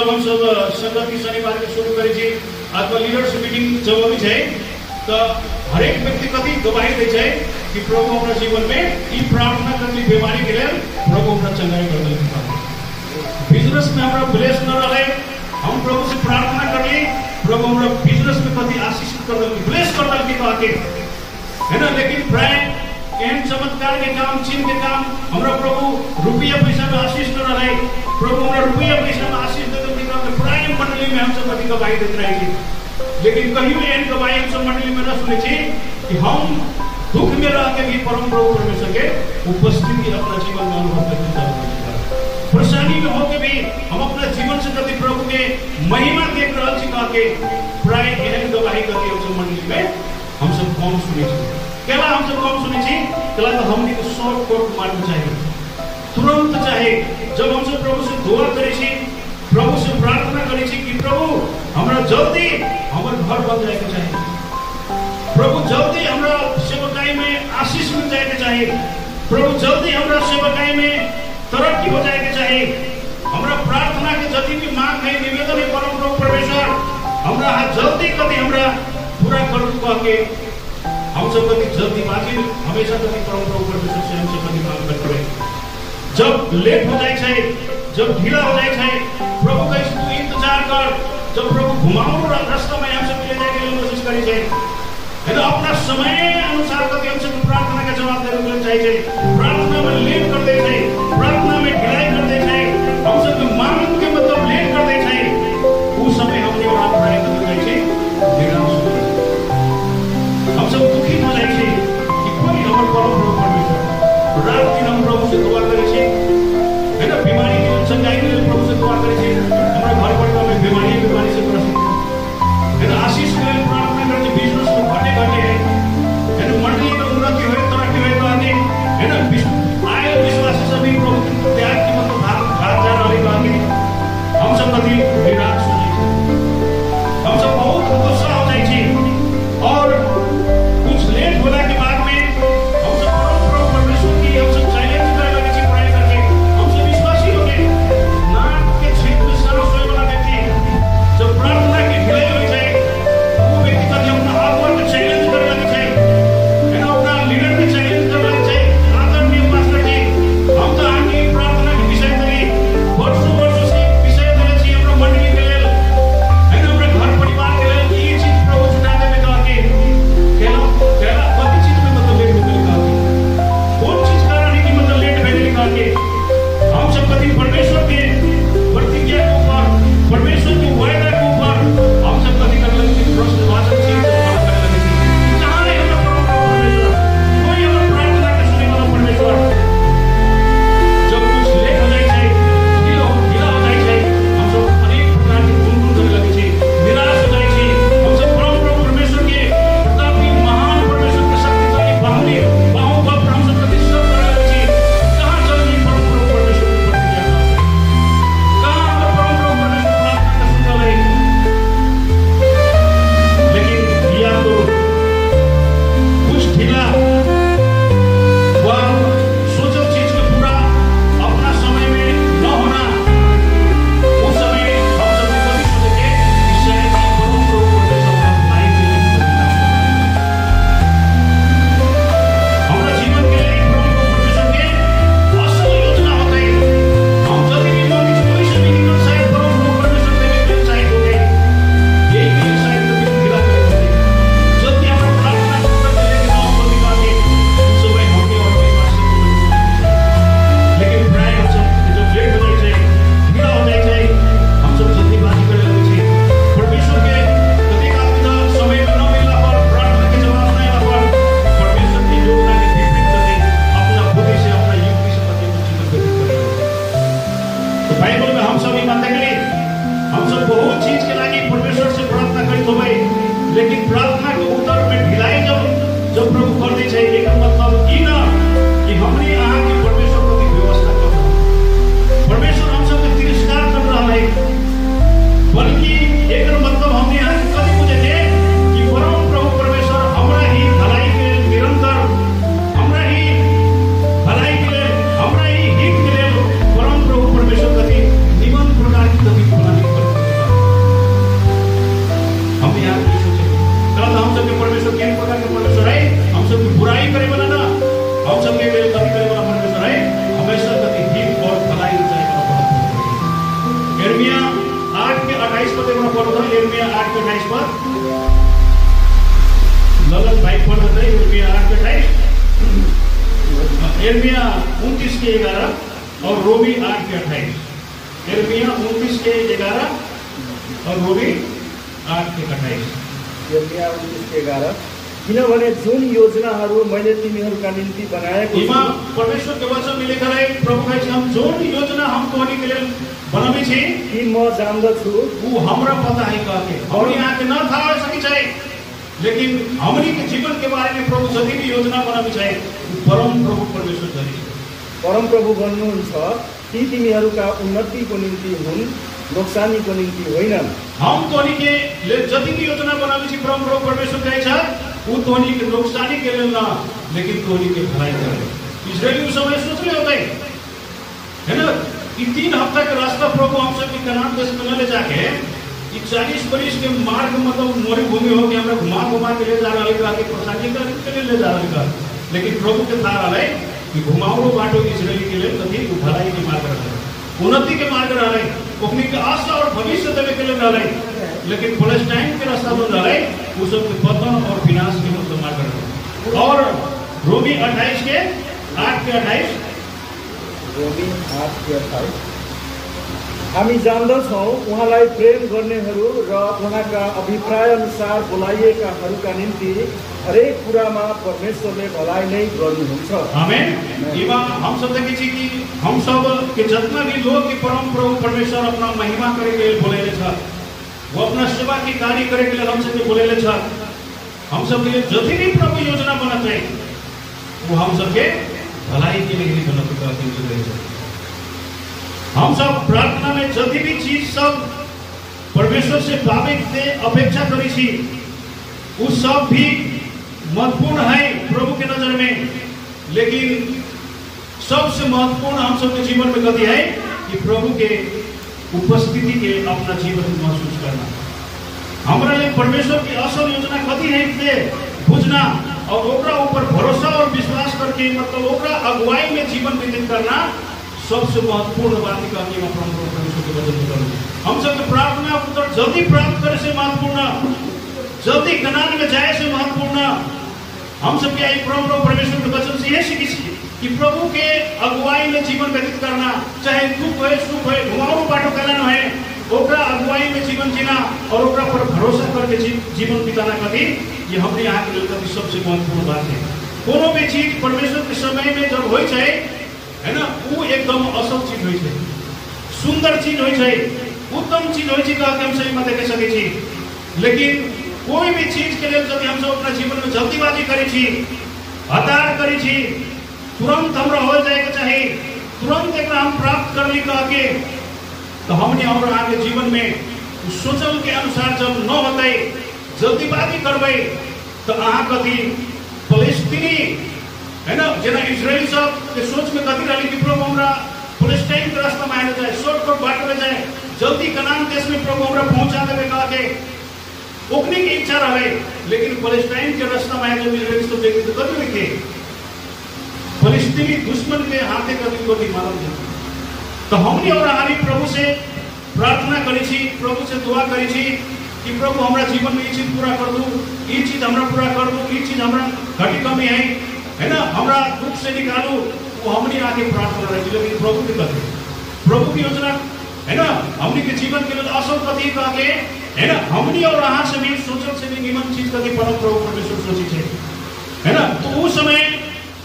जब हम सब संगति शनिवार के शुरू करी छी आज लीडर्स मीटिंग जब अभी है तो हर एक व्यक्ति कति गवाही दे है कि प्रभु अपना जीवन में ये प्रार्थना करनी बीमारी के लिए प्रभु अपना चंगाई कर दे। बिजनेस में हमारा ब्लेस न रहे, हम प्रभु से प्रार्थना कर ली, प्रभु हमारा बिजनेस में कति आशीषित कर दे, ब्लेस कर दे के है ना। लेकिन प्राय एहन चमत्कार के काम, चिन्ह के काम हमारा प्रभु रुपया पैसा में आशीष न रहे, प्रभु हमारा रुपया पैसा में आशीष दे दे। प्राय मंडली में हम सब कति गवाही देते रहे थी, लेकिन कहीं भी एहन गवाही हम सब मंडली में न सुने थी कि हम दुख में रह के भी परम प्रभु परमेश्वर के उपस्थिति अपना जीवन में अनुभव करते, परेशानी में होके भी हम अपना जीवन से कभी प्रभु के महिमा देख रहा छिका के प्राय एहन गवाही करके हम सब मंडली में हम सब कम सुने छी। केला हम सब कम सुने छी, केला तो हमने को शॉर्ट कोट मारना चाहिए, तुरंत चाहे जब हम सब प्रभु से दुआ करे छी, प्रभु से प्रार्थना करे छी कि प्रभु हमरा जल्दी हमारे घर बन जाए के चाहिए, प्रभु जल्दी हमरा सेवकाई में आशीष मिल जाए के चाहिए, प्रभु जल्दी हमरा सेवकाई में तरक्की हो जाए के चाहिए, हमरा प्रार्थना के जति भी मांग है, निवेदन है परम प्रभु परमेश्वर हमरा जल्दी कभी हमरा पूरा कर कह के हम सब कभी जल्दीबाजी हमेशा कभी परम प्रभु परमेश्वर से हम सब कभी मांग करते हैं। जब लेट हो जाए छै, जब ढीला हो जाए छै, प्रभु कहे तू इंतजार कर, जब प्रभु घुमाओ रास्ता में हम सब ले जाए के लिए कोशिश करी छै है ना। अपना समय अनुसार कभी हम सब प्रार्थना का जवाब देने को चाहिए, प्रार्थना में लेट कर दे छै, प्रार्थना में ढिलाई कर दे छै, हम सब मांग के मतलब लेट कर दे छै, उस समय हमने वहां प्राय कर जाए छै, निराश हो जाए, हम सब दुखी हो जाए छै कि कोई हमर परम प्रभु परमेश्वर रात दिन हम प्रभु से दुआ करे छै है ना। बीमारी के चंगाई के लिए प्रभु से दुआ करे छै, हमरा घर परिवार में बीमारी से ग्रसित है ना, आशीष के लिए प्रार्थना करते, बिजनेस में घटे है ना, मंडली में उन्नति हो, तरक्की हो, है ना, आए विश्वासी सभी प्रभु त्याग की यिर्मया 8:28 पर ललन भाई पढ़ रहे यिर्मया 8:28, यिर्मया 29:11 और रोमी 8:28। यिर्मया 29:11 और रोमी 8:28। यिर्मया 29:11 किनभने जुन योजनाहरू मैले तिमीहरूका निम्ति बनाएको छु, परमेश्वर के वचन में लिखा है, प्रभु कहते हम जोन योजना हम तोहनी के लिए बनावी छी कि म जान्दछु वो हमरा पता है कहके हमनी यहाँ के न था हो सकी चाहिए, लेकिन हमनी के जीवन के बारे में प्रभु जति भी योजना बनावी चाहिए परम प्रभु परमेश्वर जति परम प्रभु भन्नुहुन्छ ती तिमीहरूका उन्नतिको निम्ति हुन्, नोक्सानीको निम्ति होइनन्। हम तोहनी के जति भी योजना बनावी छी परम प्रभु परमेश्वर कहे छ वो तोहनी के नुकसानी के लिए ना, लेकिन तोहनी के भलाई करे। इजरायली उस समय सोच रहे होते है ना, कि 3 हफ्ता का रास्ता प्रभु हम सब कनान देश में ले जाके 40 बरिस के मार्ग मतलब मरुभूमि हो गया, हमरा घुमा घुमा के ले जा रहा है, आगे प्रसादी के लिए ले जा रहा है, लेकिन प्रभु के था रहा है कि घुमावड़ो बाटो इजरायली के लिए कभी भलाई के मार्ग रहा है, उन्नति के मार्ग रहा है, अपनी के आशा और भविष्य देने के लिए रहा है, लेकिन पलेस्टाइन के रास्ता बन रहा है वो सब के पतन और विनाश के मतलब मार्ग रहा है। और रोमी 8:28 रोमी 8:28 हामी जान्दछौँ उहाँलाई प्रेम गर्नेहरू र उहाँका अभिप्राय अनुसार बोलाइएकाहरूका निम्ति हरेक कुरामा परमेश्वरले भलाई नै गर्नुहुन्छ। आमेन। इमा हम सब देखे छी कि हम सब के जितना भी लोग के परम प्रभु परमेश्वर अपना महिमा करे के लिए बोलेले छ, वो अपना सेवा की कार्य करे के लिए हम सब के बोलेले छ, हम सब के जति भी प्रभु योजना बनाते हैं वो हम सब के भलाई के लिए ही बनाते हैं। हम सब प्रार्थना में जति भी चीज सब परमेश्वर से पावे के अपेक्षा करी छी वो सब भी महत्वपूर्ण है प्रभु के नजर में, लेकिन सबसे महत्वपूर्ण हम सबके जीवन में कथी है कि प्रभु के उपस्थिति के अपना जीवन में महसूस करना। हमारे लिए परमेश्वर की असल योजना कथी है इसे बुझना और ओकरा ऊपर भरोसा और विश्वास करके मतलब ओकरा अगुवाई में जीवन व्यतीत करना सबसे महत्वपूर्ण बात है। परमेश्वर के वचन में हम सबके प्रार्थना उत्तर जल्दी प्राप्त करे से महत्वपूर्ण, जल्दी कनान में जाए से महत्वपूर्ण। हम सबके आई प्रभु परमेश्वर के वचन से यह सीखी कि प्रभु के अगुवाई में जीवन व्यतीत करना, चाहे दुख है सुख है घुमावड़ो बाटो कैला है, ओकरा अगुवाई में जीवन जीना और ओकरा पर भरोसा करके जीवन बिताना कभी ये हमने यहाँ के लिए कभी सबसे महत्वपूर्ण बात है। कोनो भी चीज परमेश्वर के समय में जब हो जाए है ना, वो एकदम असल चीज हो जाए, सुंदर चीज हो जाए, उत्तम चीज हो जाए हम सही मत कह सके छी, लेकिन कोई भी चीज के लिए जब हम सब अपना जीवन में जल्दीबाजी करी छी, हतार करी छी, तुरंत हमरा हो जाएगा चाहे तुरंत एक हम प्राप्त कर ली कह के, तो हमने हमारा आगे जीवन में सोचल के अनुसार जब न होते जल्दीबाजी करबे तो अहाँ कथी फलस्तीनी है ना जना इजरायली सब के सोच में कथी रही कि प्रभु हमरा फलस्तीन के रास्ता में आने जाए, शॉर्टकट बाटो में जाए, जल्दी कनान देश में प्रभु हमरा पहुंचा देवे कह के ओकनी की इच्छा रहे, लेकिन फलस्तीन के रास्ता में आए जब इजरायली सब देखे तो कथी लिखे फलस्तीनी दुश्मन के हाथे कथी कथी मारल जाए। तो हमने और हारी प्रभु से प्रार्थना करी छी, प्रभु से दुआ करी छी कि प्रभु हमारा जीवन में ये चीज पूरा कर दो, ये चीज हमरा पूरा कर दो, ये चीज हमरा घटी कमी है ना, हमरा दुख से निकालो, वो हमने आगे प्रार्थना रही, लेकिन प्रभु की कथी प्रभु की योजना है ना हमने के जीवन के लिए असल कथी कह के है ना, हमने और अहाँ से भी सोचल से भी निमन चीज कथी परम प्रभु परमेश्वर सोची है ना। तो उस समय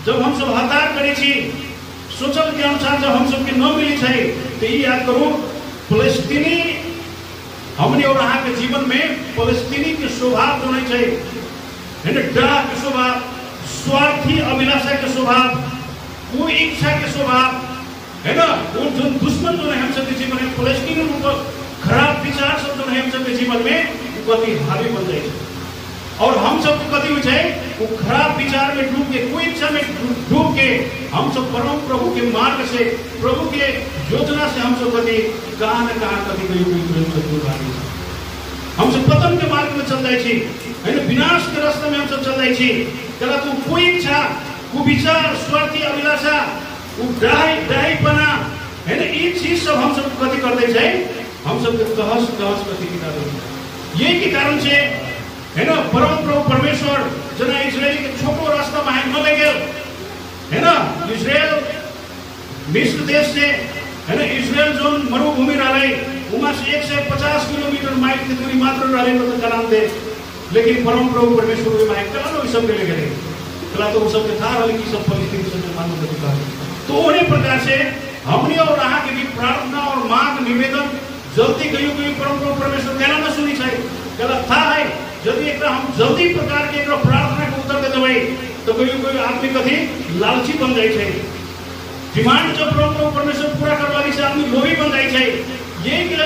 जब हम सब हतार करे छी सोचल के अनुसार जब हम सबके न मिली है तो ये याद करो फलस्तीनी हमने और अहाँ के जीवन में फलस्तीनी के स्वभाव जो नहीं चाहिए है ना, डरा के स्वभाव, स्वार्थी अभिलाषा के स्वभाव, वो इच्छा के स्वभाव है ना, वो जो दुश्मन जो है हम सबके जीवन में फलस्तीनी खराब विचार सब जो है हम सबके जीवन में वो कभी हावी बन जाए और हम सब कथी हो जाए वो खराब विचार में डूब के कोई इच्छा में डूब के हम सब परम प्रभु के मार्ग से प्रभु के योजना से हम सब कभी कहाँ न कहाँ कभी हम सब पतन के मार्ग में चल जाए है ना, विनाश के रास्ते में हम सब चल जाए तेरा तू कोई इच्छा वो विचार स्वार्थी अभिलाषा वो डाहीपना है ना, ये चीज सब हम सब कथी करते जाए हम सब तहस तहस कथी किताब यही के कारण से है ना परम प्रभु परमेश्वर जना इजरायली के छोटो रास्ता में न ले गए है ना। इजरायल मिस्र देश से है ना इजरायल जो मरुभूमि रहे उमा से 150 किलोमीटर माइल की दूरी मात्र रहे तो कलाम थे। लेकिन परम प्रभु परमेश्वर के माइक कला तो सब ले गए कला तो सब था वाली की सब परिस्थिति सब मालूम होता है। तो उन्हीं प्रकार से हमने और रहा के भी प्रार्थना और मांग निवेदन जल्दी कहीं परम प्रभु परमेश्वर कहना न सुनी चाहिए कला था है यदि एक हम जल्दी प्रकार के एक प्रार्थना के उत्तर दे देवे तो कोई आदमी कभी लालची बन जाए छे। डिमांड जब परम प्रभु परमेश्वर पूरा कर वाली से आदमी लोभी बन जाए छे। यही के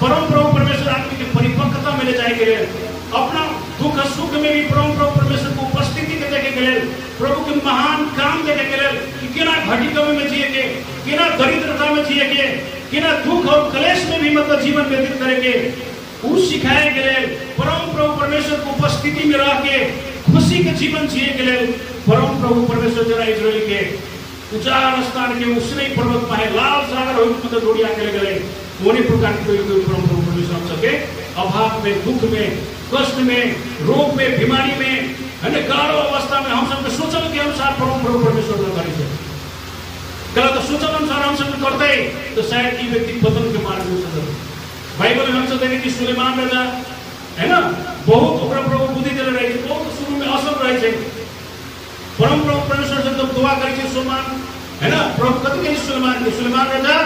परम प्रभु परमेश्वर आदमी के परिपक्वता में ले जाए के लिए अपना दुख सुख में भी परम प्रभु परमेश्वर को उपस्थिति के देखे के लिए प्रभु के महान काम देखे के लिए कि केना घटी कमी में जिए के केना दरिद्रता में जिए के केना दुख और क्लेश में भी मतलब जीवन व्यतीत करे के उस सिखाए के लिए परम प्रभु परमेश्वर को उपस्थिति में रह के खुशी के जीवन जिए के लिए परम प्रभु परमेश्वर जरा इजराइल के उजाड़ स्थान के उसने पर्वत में लाल सागर हो मतलब जोड़िया के गए उन्हीं प्रकार के परम प्रभु परमेश्वर हम सके अभाव में दुख में कष्ट में रोग में बीमारी में है गाढ़ अवस्था में हम सबके सोचल के अनुसार परम प्रभु परमेश्वर न करे कल तो सोचल अनुसार हम सब करते तो शायद ये व्यक्ति पतन के मार्ग में चल बाइबल में हम सब देखे कि सुलेमान राजा है ना बहुत प्रभु बुद्धि दिल रहे बहुत शुरू में असर रहे थे परम प्रभु परमेश्वर से जब दुआ करे सुलेमान है ना प्रभु कथी के सुलेमान राजा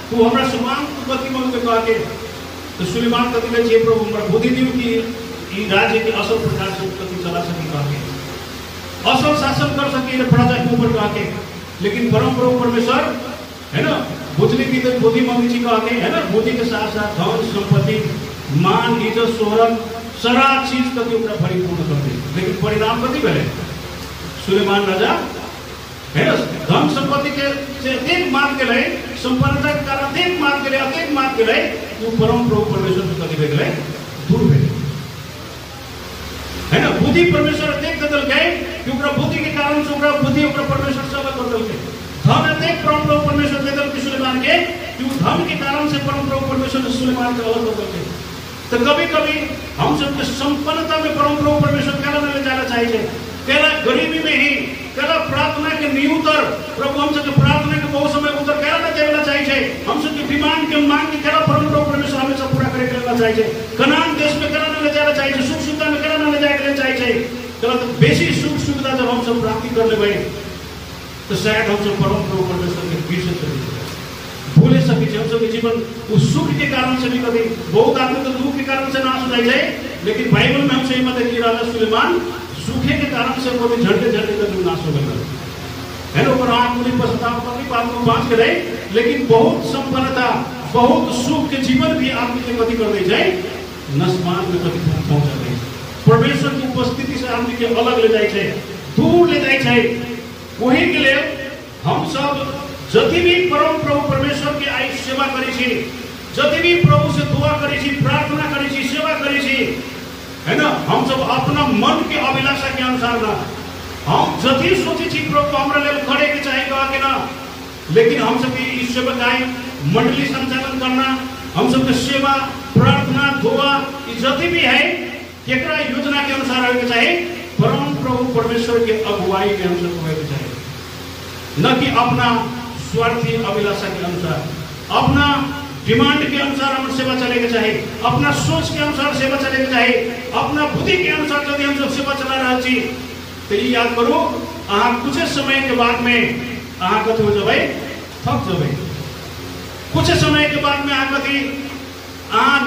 तू हमरा सुलेमान तू कथी मांग के कह के तो सुलेमान कथी कहे प्रभु हमरा बुद्धि दियो कि ई राज्य के असल प्रकार से कथी चला सके कह के असल शासन कर सके प्रजा के ऊपर कह के। लेकिन परम प्रभु परमेश्वर है ना बुद्धि की तो बुद्धि मांगी छी कह के है ना बुद्धि के साथ साथ धन संपत्ति मान इज्जत शोहरत सारा चीज कभी पूरा परिपूर्ण कर दे। लेकिन परिणाम कथी भेले सुलेमान राजा है ना धन संपत्ति के से अत्यंत मार्ग के लिए संपन्नता के कारण अत्यंत मार्ग के लिए वो परम प्रभु परमेश्वर से कथी भेले दूर भेले है ना। बुद्धि परमेश्वर अत्यंत बदल गए क्योंकि बुद्धि के कारण से बुद्धि परमेश्वर से अलग बदल गए। धन अत्यंत परम प्रभु परमेश्वर बदल के सुलेमान के क्योंकि धन के कारण से परम प्रभु परमेश्वर सुलेमान का अलग बदल गए। तो कभी कभी हम सबके संपन्नता में परम प्रभु परमेश्वर कहना ले जाना चाहिए कहला गरीबी में ही कहला प्रार्थना के नियुतर प्रभु हम सबके प्रार्थना के बहुत समय उत्तर कहना देना चाहिए। हम सबके डिमांड के मांग के कहला परम प्रभु परमेश्वर हमेशा पूरा करे करना चाहिए। कनान देश में कहना ले जाना चाहिए सुख सुविधा में कहना ले जाना चाहिए कहला तो बेसी सुख सुविधा जब हम सब प्राप्ति कर लेबै तो शायद हम सब परम प्रभु परमेश्वर के बीच से चले भूले सके हम सबके जीवन उस सुख के कारण से भी कभी बहुत आदमी तो दुख के कारण से नाश हो जाए। लेकिन बाइबल में हम सही मत है कि राजा सुलेमान सूखे के कारण से वो झड़ते का नाश हो गया है ना ऊपर आंख मुझे पछतावा करनी बात को बांध के रहे। लेकिन बहुत संपन्नता बहुत सुख के जीवन भी आदमी के कथी कर दे जाए नस्मान में कथी पहुंच जाए परमेश्वर की उपस्थिति से आदमी के अलग ले जाए दूर ले जाए। वही के लिए हम सब जति भी परम प्रभु परमेश्वर के आई सेवा करी जति भी प्रभु से दुआ करी प्रार्थना करी सेवा करी है ना हम सब अपना मन के अभिलाषा के अनुसार ना हम जति सोची छी प्रभु हमरा लेल करे के चाहे कहा के ना। लेकिन हम सब इस सेवा का मंडली संचालन करना हम सब के सेवा प्रार्थना दुआ जति भी है केकरा योजना के अनुसार होके चाहे परम प्रभु परमेश्वर के अगुवाई के अनुसार होके चाहे न कि अपना स्वार्थी अभिलाषा के अनुसार अपना डिमांड के अनुसार हम सेवा चले के चाहे अपना सोच के अनुसार सेवा चले के चाहे अपना बुद्धि के अनुसार यदि हम सब सेवा चला रहा छी तो ये याद करो कुछ समय के बाद में कथी हो जाए थक जाए कुछ समय के बाद में कथी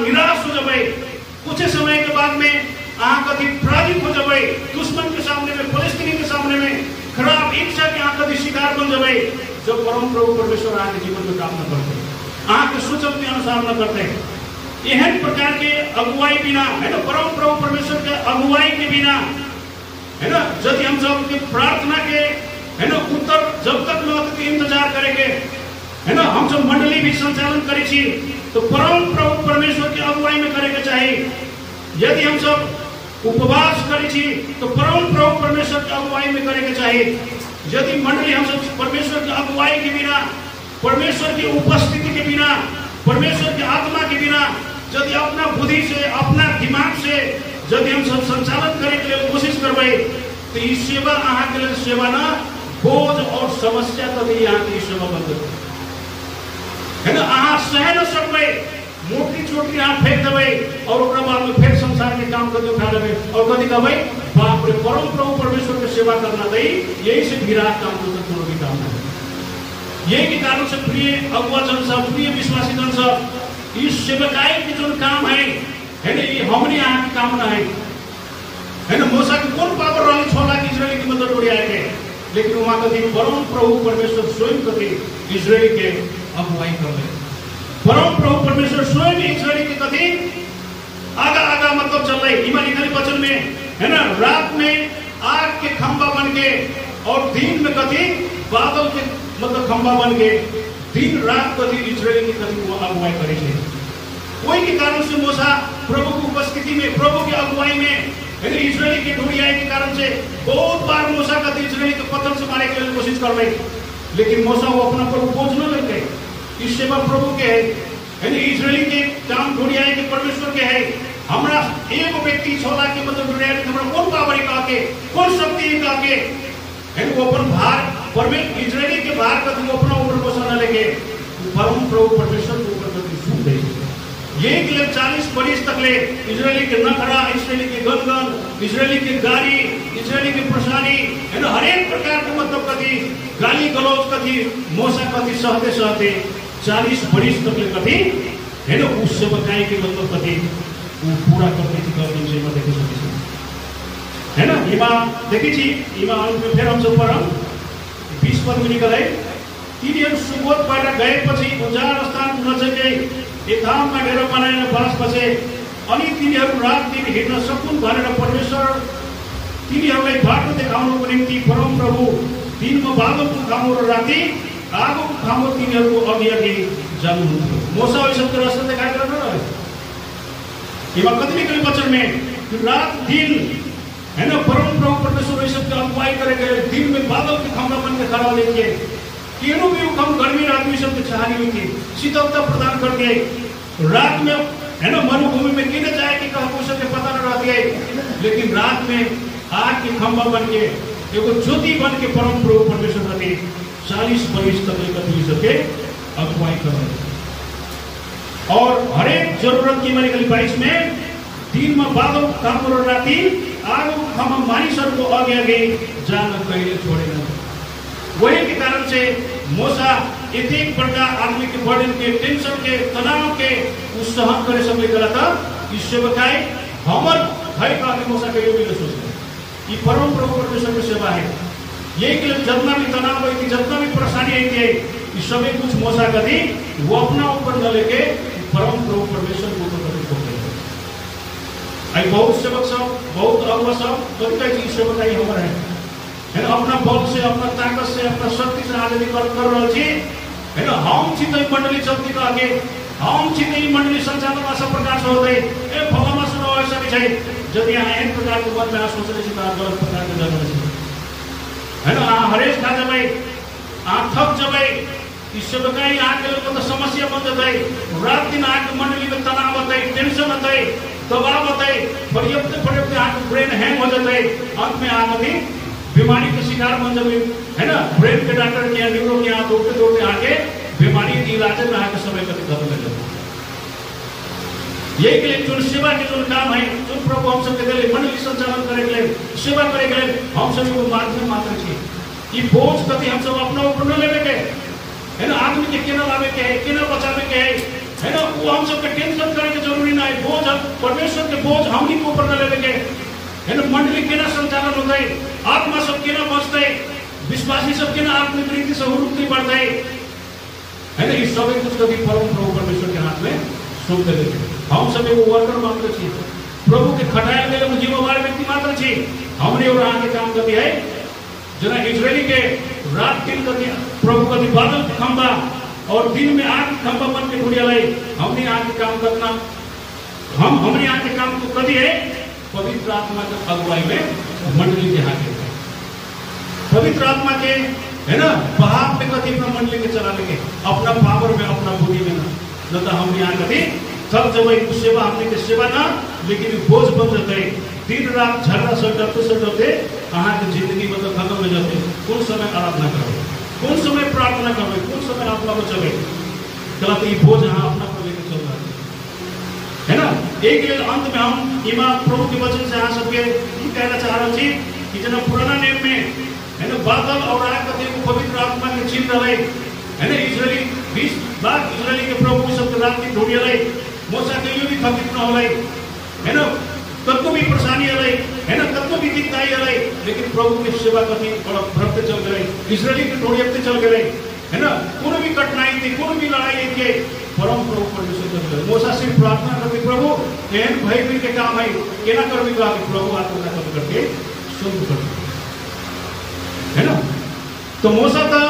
निराश हो जाए कुछ समय के बाद में कथी पराजित हो जाए दुश्मन के सामने में परिस्थिति के सामने में खराब इच्छा के कथी शिकार बन जाए जब परम प्रभु परमेश्वर के जीवन में काम न करते के सोचल के अनुसार न करते एहन प्रकार के अगुवाई बिना है ना परम प्रभु परमेश्वर के अगुवाई के बिना है ना यदि हम सब के प्रार्थना के है ना उत्तर जब तक न इंतजार करेंगे है ना हम सब मंडली भी संचालन करी तो परम प्रभु परमेश्वर के अगुवाई में करे के चाहिए। यदि हम सब उपवास करी तो परम प्रभु परमेश्वर के अगुवाई में करे के चाहिए। यदि मंडली हम सब परमेश्वर के अगुवाई के बिना परमेश्वर की उपस्थिति के बिना परमेश्वर की आत्मा के बिना यदि अपना बुद्धि से अपना दिमाग यदि हम सब संचालन करे के लिए कोशिश करबै तो ई सेवा अहाँ के लिए सेवा ना बोझ और समस्या कभी यहाँ की सेवा बंद है ना। अहाँ सह न सकबै, मोटी चोटी अहाँ फेंक देबै और ओकरा बाद में फिर संसार के काम कभी उठा लेबै और कभी कहबै बाप रे परम प्रभु परमेश्वर की सेवा करना दई, यही से विराट काम तो कोनो भी काम नहीं। यही के कारण से प्रिय अगुआ जन सब, प्रिय विश्वासी जन सब, इस सेवकाई के जो काम है ना, ये हमने यहाँ की काम ना है ना। मूसा की कौन पावर रही 6 लाख इजरायली की मदद उड़ी आए थे, लेकिन वहां कभी परम प्रभु परमेश्वर स्वयं कभी इजरायली के अगुवाई कर रहे। परम प्रभु परमेश्वर स्वयं इजरायली के कभी आगा आगा मतलब चल रहे। ईमानी वचन में है ना, रात में आग के खंभा बन के और दिन में कभी बादल के मतलब खंभा बन के दिन रात कभी इजरायली की कभी वो अगुवाई करे। वही के कारण से मूसा प्रभु की उपस्थिति में, प्रभु की अगुवाई में इजरायली की ढूंढी आए के कारण से बहुत बार मूसा का इजरायली के पत्थर से मारे के लिए कोशिश कर रहे, लेकिन मूसा वो अपना प्रभु बोझ न लेते। इस सेवा प्रभु के है ना, इजरायली के काम ढूंढी आए के परमेश्वर के है। हमारा एक व्यक्ति 6 लाख के मतलब ढूंढी आए, हमारा कौन पावर का के कौन शक्ति का के है वो अपन भार परमेश्वर इजरायली के भार का वो अपना ऊपर बोझ न लेके परम प्रभु परमेश्वर के ऊपर कभी सुन दे। यही के लिए 40 बरिस तक ले इजरायली के नखरा, इजरायली के गनगन, इजरायली की गाड़ी, इजरायली की प्रसादी है ना, हर एक प्रकार के मतलब कभी गाली गलौज कभी मूसा कभी सहते सहते 40 बरिस तक ले कभी है ना उस सेवकाई के मतलब कभी वो पूरा करते थी। कभी सेवा देखे सकते है ना। इमा देखी थी, इमा में फिर हम सब पर 20 पद में निकल आए। तिनीहरू सुबोध भएर गएपछि उजाड स्थान नजिकै एथाममा डेरा बनाएर बास बसे। अनि तिनीहरू रात दिन हिँड्न सकुन् भनेर परमेश्वर तिनीहरूलाई बाटो देखाउनको निम्ति परम प्रभु दिनमा बादलको खामो र राति आगोको खामो तिनीहरूको अघि अघि जानुहुन्थ्यो। मूसा ये सबको रास्ता दिखाया कर रहा है। ये कतनी के वचन में रात दिन है ना, परम प्रभु परमेश्वर ये सबकी अगुवाई करेंगे। दिन में बादल के खामना बन के खड़ा लेके तीनों भी कम गर्मी रात में सबके छानी हुई थी, शीतलता प्रदान कर दिए। रात में है ना मरुभूमि में किने जाए कि कहा मौसम के पता न रहती है, लेकिन रात में आग के खंभा बन के एगो ज्योति बन के परम प्रभु परमेश्वर प्रति 40 बरिस तक कभी सबके अगुवाई कर रहे। और हर एक जरूरत की मैंने 22 में दिन में बादल काम और राति आग खंभा मानिसहरूको अघि अघि जान कहिले छोडेन। वही के कारण से मूसा एक बड़ा आदमी के बर्डन के, टेंशन के, तनाव के उस सहन करे सकले गला था। इस सेवकाई हमर है का मूसा के लिए सोचते ये परम प्रभु परमेश्वर की सेवा है। यही के लिए जितना भी तनाव हुई थी, जितना भी परेशानी आई थी, इस सभी कुछ मूसा का थी वो अपना ऊपर न लेके परम प्रभु परमेश्वर को ऊपर आई। बहुत सेवक सब, बहुत अगुआ सब कभी सेवकाई हमारे है ना, अपना बल से, अपना ताकत से, अपना शक्ति से आगे निकल कर रहा है ना। हम छिटै मंडली चलती का आगे हम छिटै मंडली संचालन में सब प्रकार से होते ए फलामा सुनो ऐसा भी है। जब यहाँ एक प्रकार के मन में आ सोचने से बात गलत प्रकार के जरूरत है ना। हरेश खा जब थक जब इससे बताई आगे लोगों तो समस्या बन जाता है। रात दिन आगे मंडली में तनाव होता है, टेंशन होता है, दबाव होता है, पर्याप्त आगे ब्रेन हैंग हो जाता है। अंत में आगे बीमारी के शिकार बन जाए है ना। ब्रेन के डॉक्टर के यहाँ, न्यूरो के यहाँ दौड़ते दौड़ते आके बीमारी की इलाज में आके समय का खत्म कर जाता है। यही के लिए जो सेवा के जो काम है, जो प्रभु हम सबके लिए मंडली संचालन करेंगे, सेवा करेंगे, हम सभी को माध्यम मात्र चाहिए। ये बोझ कभी हम सब अपना ऊपर न लेवे के है ना। आदमी के केना लावे के है, केना बचावे के है ना, वो हम सबके टेंशन करे के जरूरी ना है। बोझ परमेश्वर के बोझ हमनी के ऊपर न लेवे के है ना। मंडली केना संचालन होता है, आत्मा सब केना बचते है, विश्वासी सब केना आत्मिक रीति से उन्नति बढ़ता है ना। इस सब कुछ कभी परम प्रभु परमेश्वर के हाथ में सौंप देते। हम सब एगो वर्कर मात्र छी, प्रभु के खटायल गेल जिम्मेवार व्यक्ति मात्र छी। हमने और आगे काम कभी है जना इजरायली के रात दिन कभी प्रभु कभी बादल खंभा और दिन में आग खंभा बन के ढूंढिया लाई। हमने आगे काम करना, हमने आगे काम को कभी है पवित्र आत्मा के अगुवाई में मंडली के हाथ है। पवित्र आत्मा के है ना बहाव में कभी अपना मंडली के चला लेंगे, अपना पावर में, अपना बुद्धि में न तो हम यहाँ कभी थक जब वो सेवा हमने के सेवा ना लेकिन बोझ बन जाते दिन रात झगड़ा सटते कहाँ की जिंदगी मतलब खत्म हो जाते। कौन समय आराधना करोगे, कौन समय प्रार्थना करोगे, कौन समय आत्मा को चले कला तो ये बोझ यहाँ अपना पर लेकर चल रहा है ना। एक अंत में हम इमाम प्रभु के वचन से यहाँ सबके ये कहना चाह रहे थे कि जना पुराना नियम में है ना बादल और आग का देखो पवित्र आत्मा के चिन्ह रहे है ना। इजरायली 20 लाख इजरायली के प्रभु सब रात की ढूंढिया रहे मोसा के लिए भी थकित न हो है ना। कतो भी परेशानी रही है ना, कतो भी दिक्कत रही लेकिन प्रभु की सेवा करनी बड़ा भक्त चल गए इजरायली के ढूंढिया चल गए है ना। कोई भी कठिनाई थी, कोई भी लड़ाई थी, परम प्रभु परमेश्वर चल गए। मोसा सिर्फ प्रार्थना करते प्रभु एहन भय भी के काम है केना करबी का प्रभु आत्मा खत्म करके शुद्ध कर है ना। तो मोसा था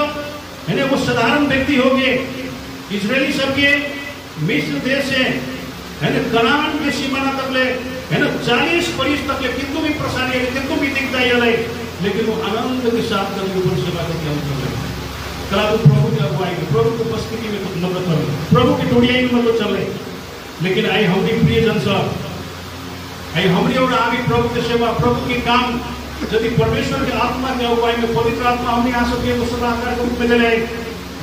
है ना वो साधारण व्यक्ति हो गए। इजरायली सबके मिस्र देश से है ना कनान के सीमाना तक ले है ना 40 वर्ष तक ले कितनी भी परेशानी है, कितनी भी दिक्कत है लेकिन वो आनंद के साथ करके ऊपर सेवा करके हम चल रहे कला तो प्रभु की अगुवाई में प्रभु की उपस्थिति में तो नम्रता में प्रभु की टोड़ियाई में मतलब चल रहे। लेकिन आई हमारी प्रिय जन सब आई हमारी और आगे प्रभु की सेवा प्रभु के काम यदि परमेश्वर के आत्मा के अगुवाई में पवित्र आत्मा हमने आ सके तो सलाहकार के रूप में चले।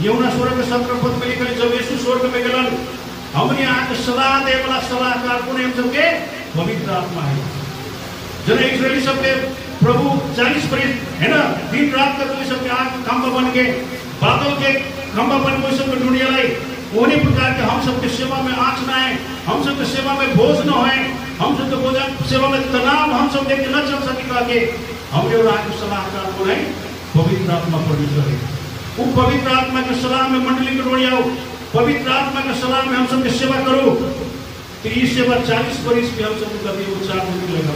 यमुना स्वर्ग के 17 पद में लिखा जब यीशु स्वर्ग में गलन हमने यहाँ के सलाह दे वाला सलाहकार को हम सबके पवित्र आत्मा है। जब इजरायली सबके प्रभु 40 वर्ष है ना दिन रात का कोई सबके आग खंभा बन के बादल के खंभा बन कोई सबके ढूंढिया लाई उन्हीं प्रकार के हम सबके सेवा में आँच न आए, हम सबके सेवा में बोझ न होए, हम सबके भोजन सेवा में तनाव हम सब देख न चल सके करके हमने और आगे सलाहकार को नहीं पवित्र आत्मा परमेश्वर है। वो पवित्र आत्मा के सलाह में मंडली को ढूंढिया पवित्र आत्मा के सलाह में हम सबके सेवा करो तो ये सेवा 40 वर्ष की हम सब करती वो 4 दिन के लगा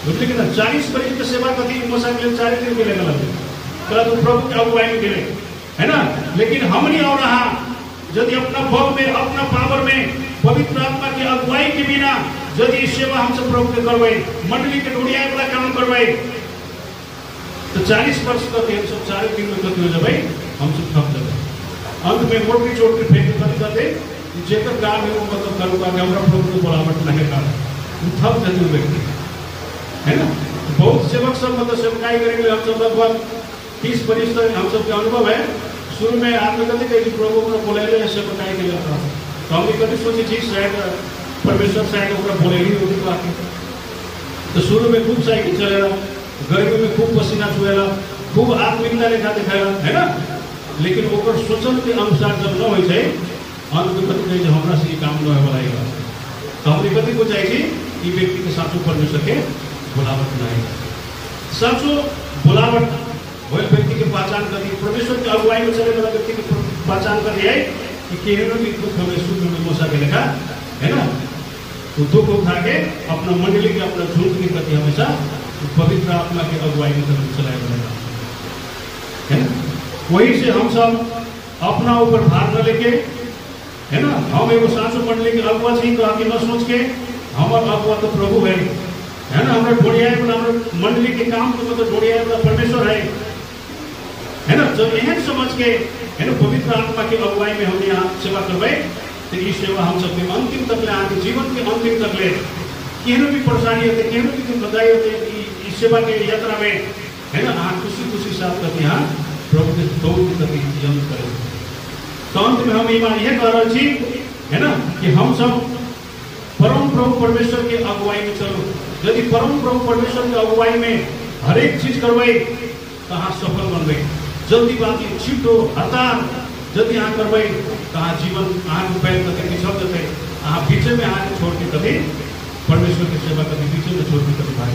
बुझे कि ना 40 वर्ष की सेवा करती मोसा के लिए 4 दिन के लगा कला तो प्रभु के अगुवाई में गिरे है ना। लेकिन हम नहीं और रहा यदि अपना बल में अपना पावर में पवित्र आत्मा की अगुवाई के बिना यदि सेवा हम सब प्रभु के करवाए मंडली के ढूंढिया वाला काम करवाए तो 40 वर्ष तक हम सब 4 दिन में गति हो जाए हम सब थक जाए। अंत में मोटी चोट के फेंक कर करते जेकर काम है वो मतलब करूँगा कि हमारा प्रभु को बोलावट नहीं काम थक जाते व्यक्ति है ना। बहुत सेवक सब मतलब सेवकाई करेंगे हम सब लगभग 30 वर्ष तक हम सबके अनुभव है। शुरू में आपने कहते कि प्रभु को बोले सेवकाई के लिए तो हमने कभी सोची चीज शायद परमेश्वर शायद वो बोले ही होगी तो आके तो शुरू में खूब साइकिल चलेगा, गर्मी में खूब पसीना छुएगा, खूब आत्मिकता रेखा दिखाएगा है ना। लेकिन ओकर सोचन के अनुसार जब न हो जाए अंत में कभी कहीं हमारा से काम न बनाएगा तो हमने कभी को चाहिए कि व्यक्ति के साथ परमेश्वर के बुलावट नहीं साचो बुलावट वही व्यक्ति की पहचान कर दी परमेश्वर की अगुवाई में चले वाला व्यक्ति की पहचान कर दिया है कि केहनो भी दुख हमें सुख में मोसा के लिखा है ना। तो दुख उठा के अपना मंडली के अपना झूठ के प्रति हमेशा पवित्र आत्मा की अगुवाई में चलाया जाएगा है ना। वही से हम सब अपना ऊपर भार न लेके है ना हम एगो सासू मंडली के अगुआ से ही कहा कि न सोच के हमारा अगुआ तो प्रभु है ना। हमारे ढोड़िया हमारे मंडली के काम तो मतलब ढोड़िया परमेश्वर है ना। जब यह समझ के है ना पवित्र आत्मा की अगुवाई में हमने यहाँ सेवा करवाए तो ये सेवा हम सबके अंतिम तक ले आगे जीवन के अंतिम तक ले केहनो भी परेशानी होते केहनो भी बधाई होते इस सेवा के यात्रा में है ना आप खुशी साथ करके यहाँ प्रभु के दौड़ की प्रति यम करें। तो अंत में हम ईमान यह कह रहे थी है ना कि हम सब परम प्रभु परमेश्वर के अगुवाई में चलो। यदि परम प्रभु परमेश्वर के अगुवाई में हर एक चीज करवाई कहाँ सफल बन गई जल्दीबाजी छिटो हतार यदि यहाँ करवाई कहाँ जीवन यहाँ को पैर करके पिछड़ देते यहाँ पीछे में आके छोड़ के कभी परमेश्वर की सेवा करके पीछे में छोड़ के कभी भाग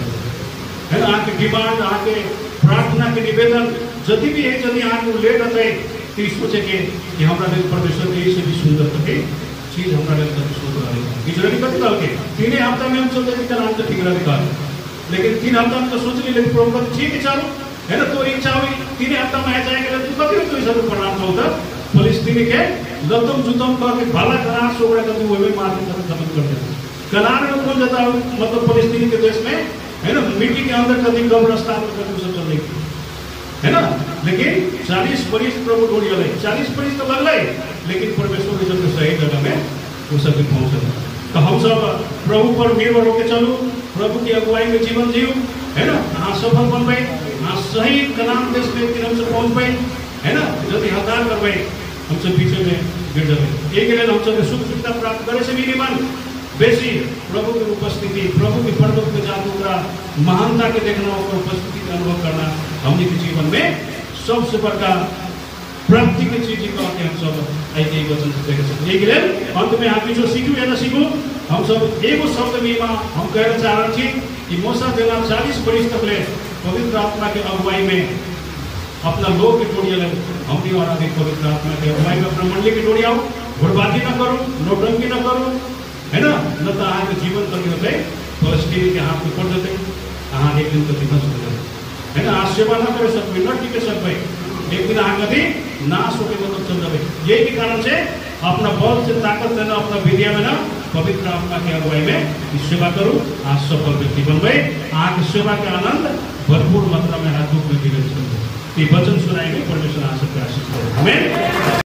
है ना। आके डिमांड आके प्रार्थना के निवेदन यदि भी है यदि यहाँ को लेट रहते तो सोचे कि हमारा दिल परमेश्वर के से भी सुंदर करके चीज हमारा दिल कभी सुंदर रहेगा। इजरायली कभी कल के 3 हफ्ता में हम चलते थे नाम तो ठीक रहेगा लेकिन 3 हफ्ता में तो सोच ली लेकिन प्रभु ठीक है चलो है ना। तो इच्छा हुई 3 हफ्ता में जाएगा तो कभी तो सब परिणाम होता फलिस्तीनी के लतम जुतम करके भाला करार सोगड़ा करके वो भी मार के खत्म कर देते। कनान में कौन जाता है मतलब फलिस्तीनी के देश में है ना मिट्टी के अंदर कभी कब्रस्तान में कभी सब चल रही है ना। लेकिन 40 वर्ष प्रभु ढूंढिया 40 वर्ष तो लग रहे लेकिन परमेश्वर ने सबके सही जगह में वो सबके पहुँच। तो हम सब प्रभु पर निर्भर होकर चलू, प्रभु की अगुवाई में जीवन जियो, है ना। हाँ सफल बन पाए, हाँ सही कनान देश में एकदम से पहुँच पाए, है ना। जब हतार कर पाए हम सब पीछे में गिर जाए। एक हम सब सुख सुविधा प्राप्त करे से भी नहीं मान बेसी प्रभु की उपस्थिति, प्रभु की पर्वत के जादू का महानता के देखना और उपस्थिति का अनुभव करना हमने के जीवन में सबसे बड़का प्राप्ति की चीज कहते हम सब आई वचन से देख सकते। एक अंत में आप जो सीखू या ना सीखू, हम सब एगो शब्द में हम कहना चाह रहे थे कि मूसा जना 40 वर्ष तक ले पवित्र आत्मा के अगुवाई में अपना लोग की टोड़ी अलग हमने और अधिक पवित्र आत्मा के अगुवाई में अपना मंडली की टोड़ी आओ, घुड़बाजी न करो, नोटंकी न करो, है ना। न तो अहाँ के जीवन कभी होते फलस्तीनी के हाथ में पड़ जाते, अहाँ एक दिन कभी नष्ट हो जाते, है ना। आज सेवा न करे सकते, न टिके सकते, एक दिन अहाँ कभी नाश होकर मतलब चल जाए। यही के कारण से अपना बल से ताकत लेना, अपना विद्या में ना पवित्र आत्मा की अगुवाई में सेवा करूँ, आज सफल व्यक्ति बन गए। अहाँ की सेवा के आनंद भरपूर मात्रा में हाथ में दिखे। वचन सुनाएंगे, परमेश्वर आशीष करो। हमें